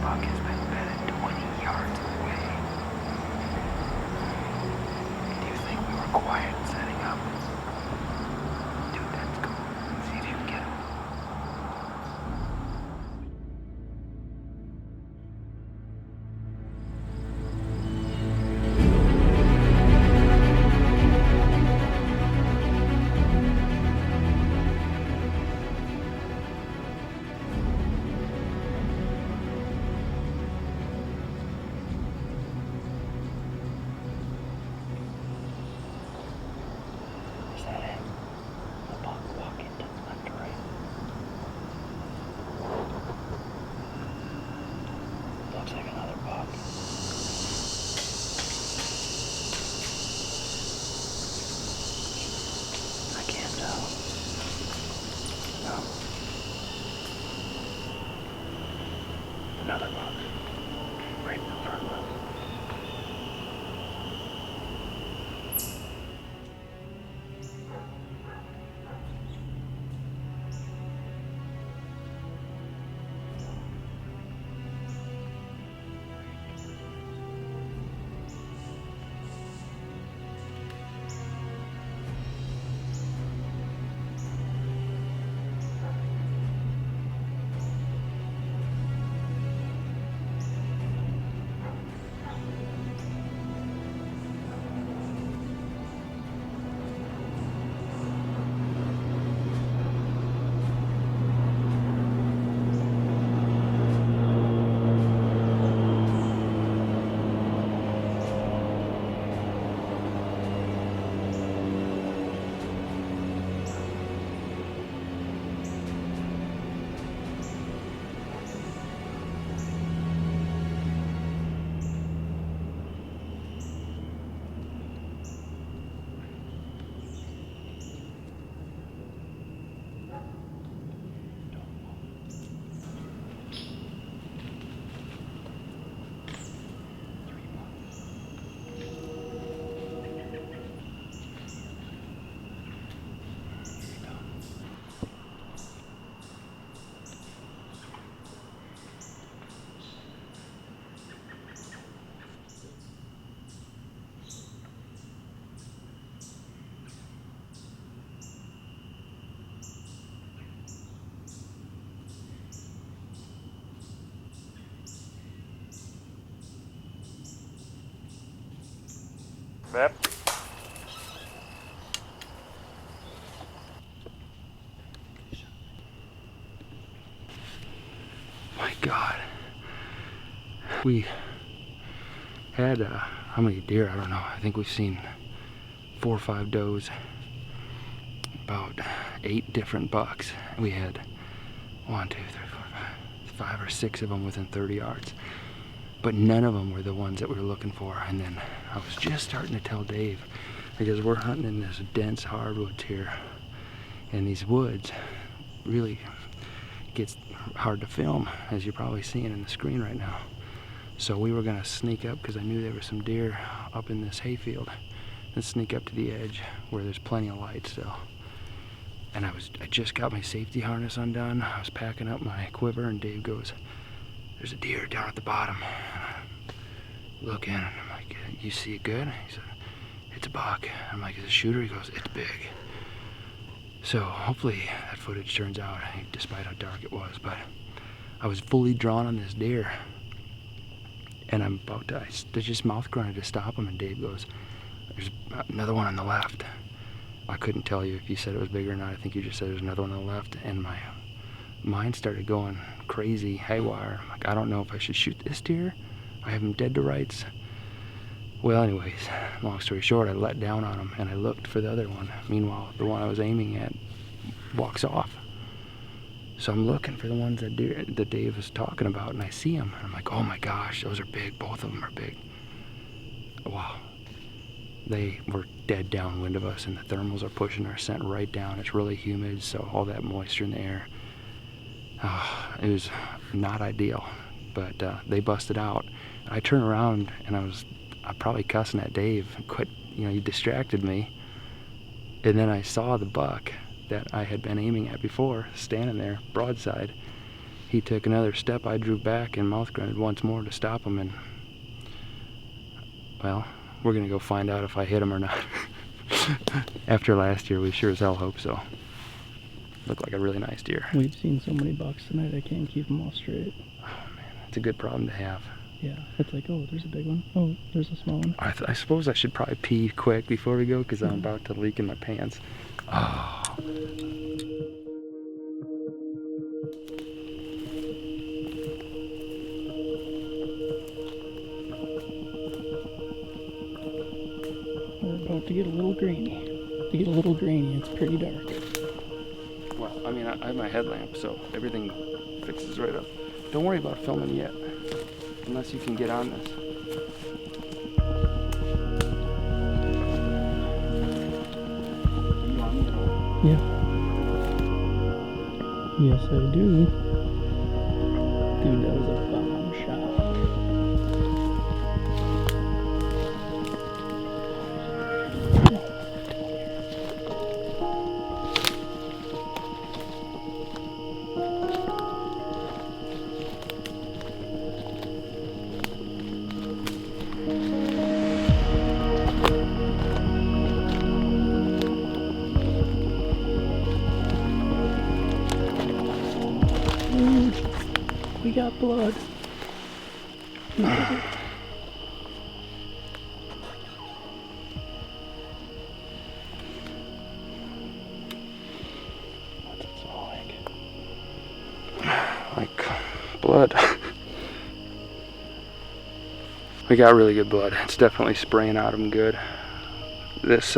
buck has been bedded 20 yards away. Do you think we were quiet setting up? Dude, let's go. See if you can get him. Is that him? The buck walking to the left or right? Looks like another buck. I can't tell. No. Another buck. Right in front of us. Yep. My God. We had, how many deer? I don't know. I think we've seen 4 or 5 does, about 8 different bucks. We had 1, 2, 3, 4, 5 or 6 of them within 30 yards. But none of them were the ones that we were looking for. And then I was just starting to tell Dave, because we're hunting in this dense hardwoods here, and these woods really gets hard to film, as you're probably seeing in the screen right now. So we were gonna sneak up, because I knew there were some deer up in this hayfield, and sneak up to the edge where there's plenty of light still. And I just got my safety harness undone. I was packing up my quiver, and Dave goes, "There's a deer down at the bottom." Looking, and I'm like, "You see it good?" He said, "It's a buck." I'm like, "Is it a shooter?" He goes, "It's big." So hopefully that footage turns out, despite how dark it was. But I was fully drawn on this deer, and I'm about to, I just mouth grunted to stop him, and Dave goes, "There's another one on the left." I couldn't tell you if you said it was big or not. I think you just said there's another one on the left, and my mind started going crazy, haywire. I'm like, I don't know if I should shoot this deer. I have him dead to rights. Well, anyways, long story short, I let down on him, and I looked for the other one. Meanwhile, the one I was aiming at walks off. So I'm looking for the ones that Dave was talking about, and I see them, and I'm like, oh my gosh, those are big. Both of them are big. Wow. They were dead downwind of us, and the thermals are pushing our scent right down. It's really humid, so all that moisture in the air. It was not ideal, but they busted out. I turned around, and I probably cussing at Dave. Quit, you distracted me. And then I saw the buck that I had been aiming at before, standing there, broadside. he took another step. I drew back and mouth grunted once more to stop him, and well, we're gonna go find out if I hit him or not. After last year, we sure as hell hope so. Looked like a really nice deer. We've seen so many bucks tonight, I can't keep them all straight. Oh man, it's a good problem to have. Yeah, it's like, oh, there's a big one. Oh, there's a small one. I suppose I should probably pee quick before we go, because I'm about to leak in my pants. Oh. We're about to get a little grainy. To get a little grainy, it's pretty dark. Well, I mean, I have my headlamp, so everything fixes right up. Don't worry about filming yet, unless you can get on this. You want me to know? Yeah. Yes, I do. Dude, that was a bomb shot. We got blood. What's it smell like? Like blood. We got really good blood. It's definitely spraying out of him good. This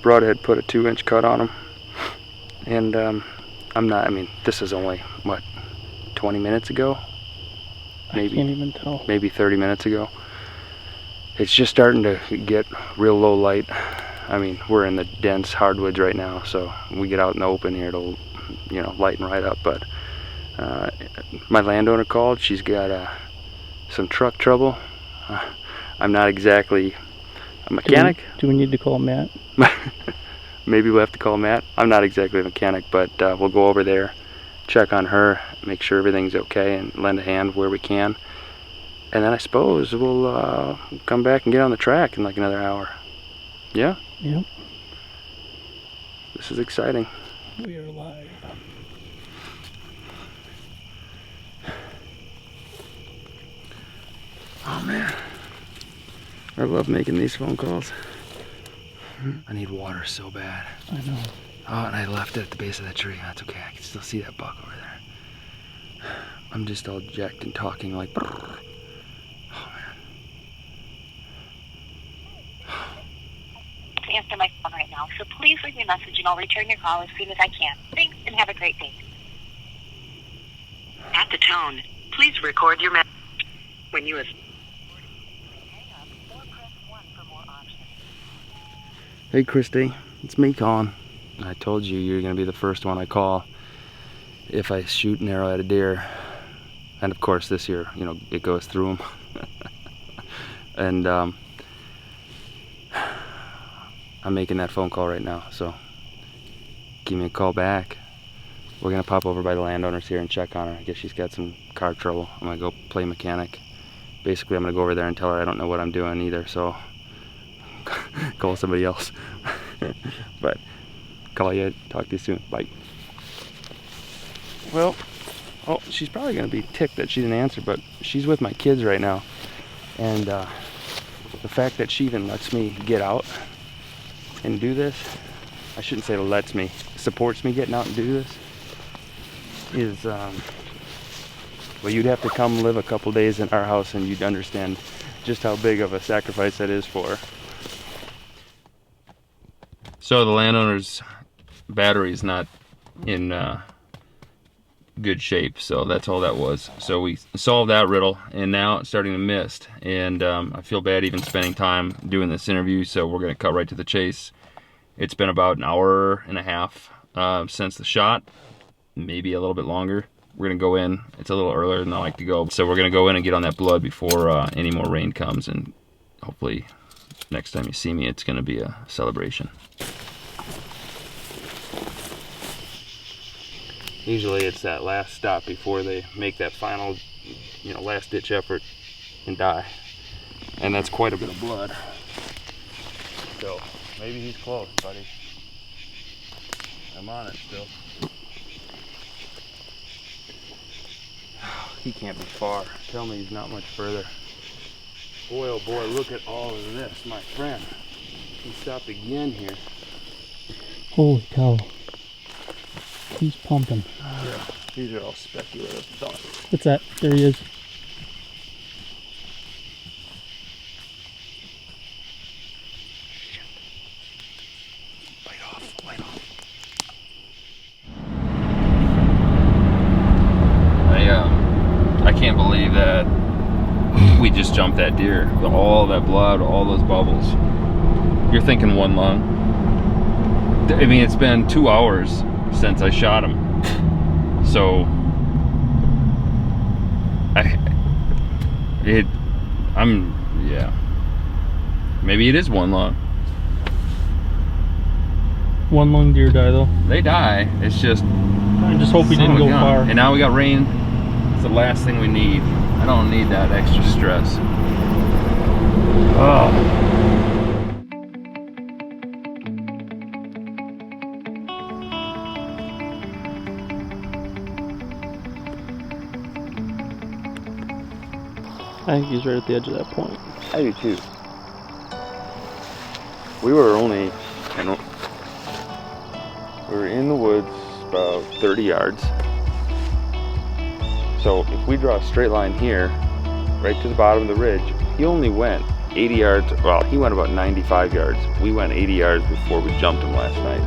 broadhead put a 2-inch cut on him, and I mean, this is only what, 20 minutes ago? Maybe, I can't even tell. Maybe 30 minutes ago. It's just starting to get real low light. I mean, we're in the dense hardwoods right now, so we get out in the open here, it'll, you know, lighten right up. But my landowner called. She's got some truck trouble. I'm not exactly a mechanic. Do we need to call Matt? Maybe we'll have to call Matt. I'm not exactly a mechanic, but we'll go over there, check on her, make sure everything's okay, and lend a hand where we can. And then I suppose we'll come back and get on the track in like another hour. Yeah? Yep. This is exciting. We are live. Oh man, I love making these phone calls. I need water so bad. I know. Oh, and I left it at the base of that tree. That's okay, I can still see that buck over there. I'm just all jacked and talking like, oh man. To answer my phone right now, so please leave me a message and I'll return your call as soon as I can. Thanks, and have a great day. At the tone, please record your message. When you Hey Christy, it's me calling. I told you you're gonna be the first one I call if I shoot an arrow at a deer. And of course this year, you know, it goes through them. And I'm making that phone call right now, so give me a call back. We're gonna pop over by the landowners here and check on her. I guess she's got some car trouble. I'm gonna go play mechanic. Basically, I'm gonna go over there and tell her I don't know what I'm doing either, so call somebody else. But call you, talk to you soon, bye. Well, oh, she's probably gonna be ticked that she didn't answer, but she's with my kids right now, and the fact that she even lets me get out and do this, I shouldn't say lets me, supports me getting out and do this, is well, you'd have to come live a couple days in our house and you'd understand just how big of a sacrifice that is for her. So the landowner's battery is not in good shape, so that's all that was. So we solved that riddle, and now it's starting to mist, and I feel bad even spending time doing this interview, so we're going to cut right to the chase. It's been about an hour and a half since the shot, maybe a little bit longer. We're going to go in. It's a little earlier than I like to go, so we're going to go in and get on that blood before any more rain comes, and hopefully next time you see me it's going to be a celebration. Usually it's that last stop before they make that final, you know, last ditch effort and die. And that's quite a bit of blood. So maybe he's close, buddy. I'm on it still. He can't be far. Tell me he's not much further. Boy, oh boy, look at all of this, my friend. He stopped again here. Holy cow. He's pumping. Yeah, these are all speculative thoughts. What's that? There he is. Light off, light off. I can't believe that we just jumped that deer. All that blood, all those bubbles. You're thinking one lung. I mean, it's been 2 hours since I shot him. So, yeah. Maybe it is one lung. One lung deer die though. They die. It's just. I just hope he didn't go far. And now we got rain. It's the last thing we need. I don't need that extra stress. Oh. I think he's right at the edge of that point. I do too. We were in the woods about 30 yards. So if we draw a straight line here, right to the bottom of the ridge, he only went 80 yards, well, he went about 95 yards. We went 80 yards before we jumped him last night.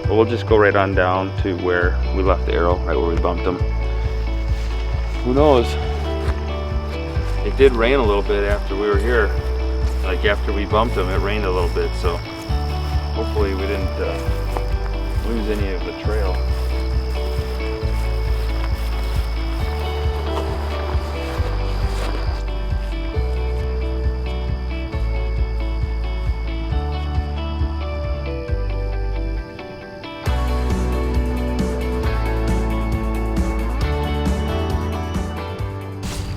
But we'll just go right on down to where we left the arrow, right where we bumped him. Who knows? It did rain a little bit after we were here. Like after we bumped him, it rained a little bit, so hopefully we didn't lose any of the trail.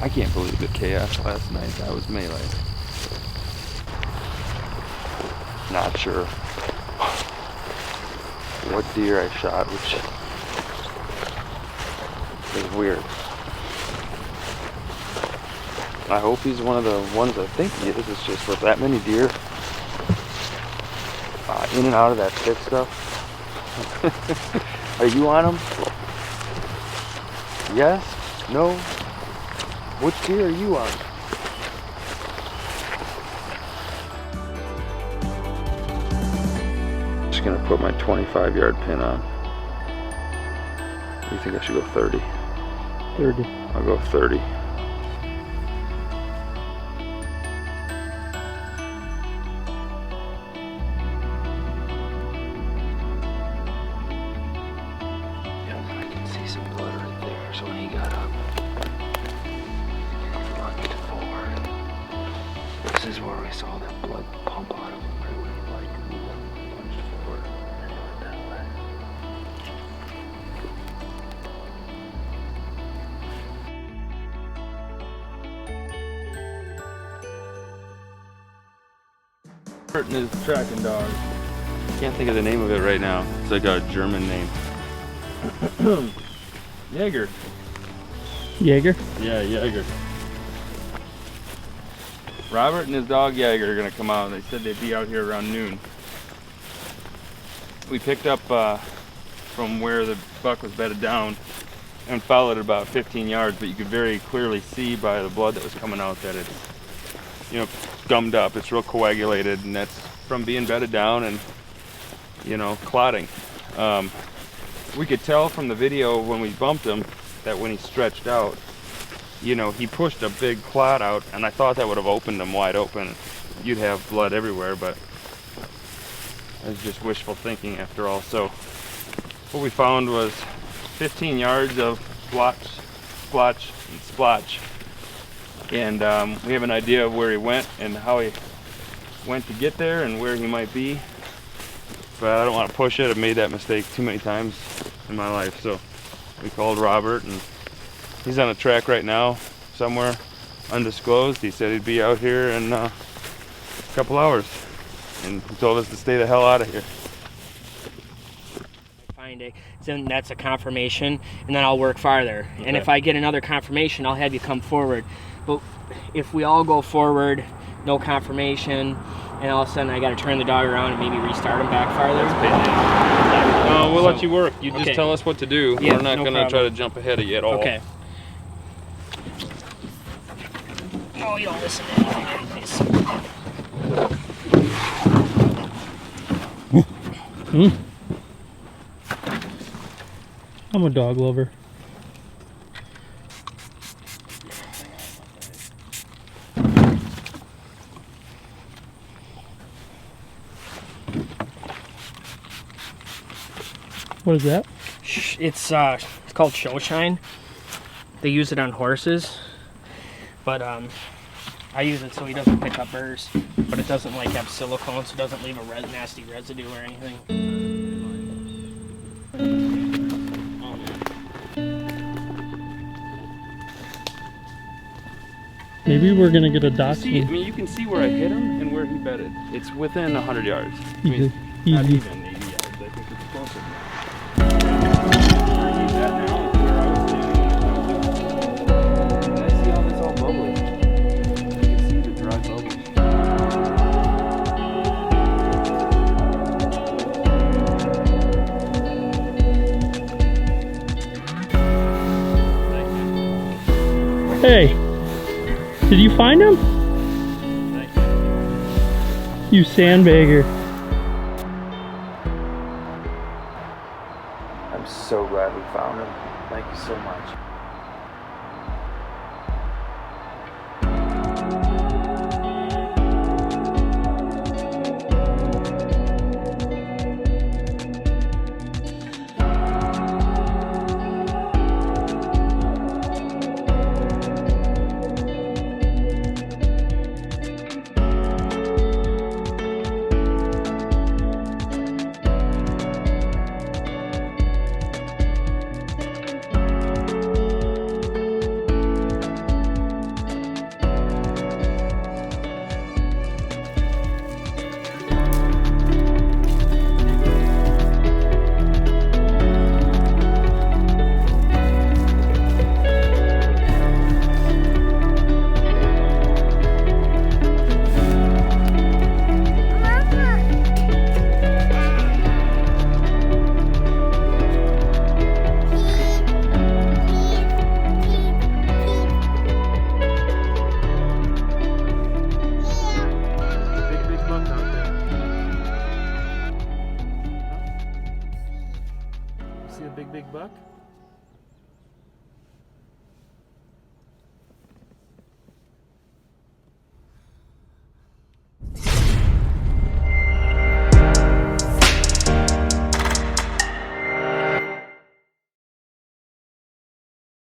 I can't believe the chaos last night. That was melee. Not sure what deer I shot, which is weird. I hope he's one of the ones I think he is. It's just with that many deer in and out of that thick stuff. Are you on him? Yes? No? What deer are you on? Just gonna put my 25-yard pin on. You think I should go 30? 30. I'll go 30. I can see some blood right there, so when he got up, lunged forward. This is where we saw that blood pump out of him, right when he lunged forward, and he went that way. Hurting his tracking dog. Can't think of the name of it right now. It's like a German name. Jäger. Jäger? Yeah, Jäger. Robert and his dog Jäger are gonna come out. They said they'd be out here around noon. We picked up from where the buck was bedded down and followed it about 15 yards, but you could very clearly see by the blood that was coming out that it's, you know, gummed up. It's real coagulated, and that's from being bedded down and, you know, clotting. We could tell from the video when we bumped him that when he stretched out, you know, he pushed a big clot out, and I thought that would have opened him wide open. You'd have blood everywhere, but it was just wishful thinking after all. So what we found was 15 yards of splotch, splotch, and splotch. And we have an idea of where he went and how he went to get there and where he might be. But I don't want to push it. I've made that mistake too many times in my life. So We called Robert, and he's on a track right now, somewhere undisclosed. He said he'd be out here in a couple hours, and he told us to stay the hell out of here. Find it, then that's a confirmation, and then I'll work farther. And if I get another confirmation, I'll have you come forward. But if we all go forward, no confirmation, and all of a sudden I got to turn the dog around and maybe restart him back farther. No, we'll let you work. You just tell us what to do. Yeah, we're not no going to try to jump ahead of you at all. Okay. Oh, you don't listen to anything. I'm a dog lover. What is that? It's called show shine. They use it on horses, but I use it so he doesn't pick up burrs. But it doesn't like have silicone, so it doesn't leave a nasty residue or anything. Maybe we're gonna get a See, I dachshund. mean, you can see where I hit him and where he bedded. It's within 100 yards. I Easy. mean, not Easy. even 80 yards. I think it's closer. Where he's at now is where I was standing. And I see all this all bubbly. You can see the dry bubbles. Hey, did you find him? You sandbagger. I'm so glad we found him. Thank you so much. See a big buck?